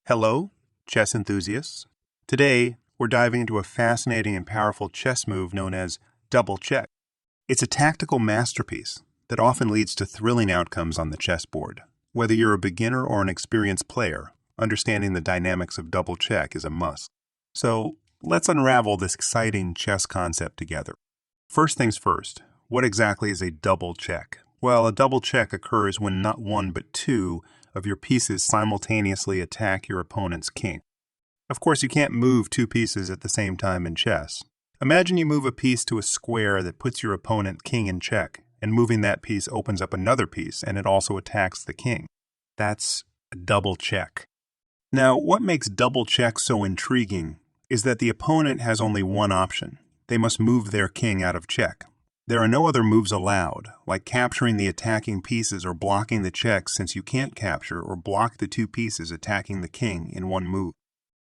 Hello, chess enthusiasts. Today, we're diving into a fascinating and powerful chess move known as double check. It's a tactical masterpiece that often leads to thrilling outcomes on the chessboard. Whether you're a beginner or an experienced player, understanding the dynamics of double check is a must. So, let's unravel this exciting chess concept together. First things first, what exactly is a double check? Well, a double check occurs when not one but two of your pieces simultaneously attack your opponent's king. Of course, you can't move two pieces at the same time in chess. Imagine you move a piece to a square that puts your opponent king in check, and moving that piece opens up another piece, and it also attacks the king. That's a double check. Now, what makes double check so intriguing is that the opponent has only one option. They must move their king out of check. There are no other moves allowed, like capturing the attacking pieces or blocking the checks, since you can't capture or block the two pieces attacking the king in one move.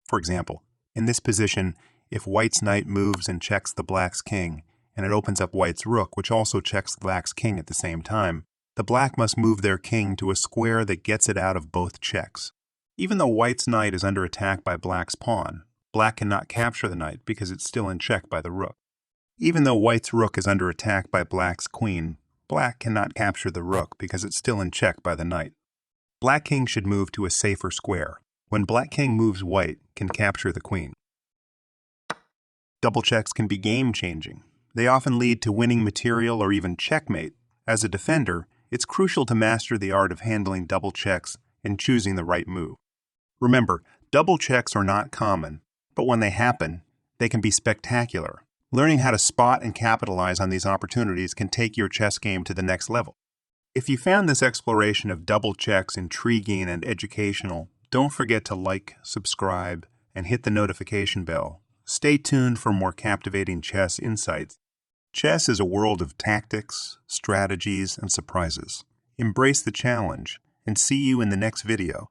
For example, in this position, if white's knight moves and checks the black's king, and it opens up white's rook, which also checks the black's king at the same time, the black must move their king to a square that gets it out of both checks. Even though white's knight is under attack by black's pawn, black cannot capture the knight because it's still in check by the rook. Even though white's rook is under attack by black's queen, black cannot capture the rook because it's still in check by the knight. Black king should move to a safer square. When black king moves, white can capture the queen. Double checks can be game-changing. They often lead to winning material or even checkmate. As a defender, it's crucial to master the art of handling double checks and choosing the right move. Remember, double checks are not common, but when they happen, they can be spectacular. Learning how to spot and capitalize on these opportunities can take your chess game to the next level. If you found this exploration of double checks intriguing and educational, don't forget to like, subscribe, and hit the notification bell. Stay tuned for more captivating chess insights. Chess is a world of tactics, strategies, and surprises. Embrace the challenge, and see you in the next video.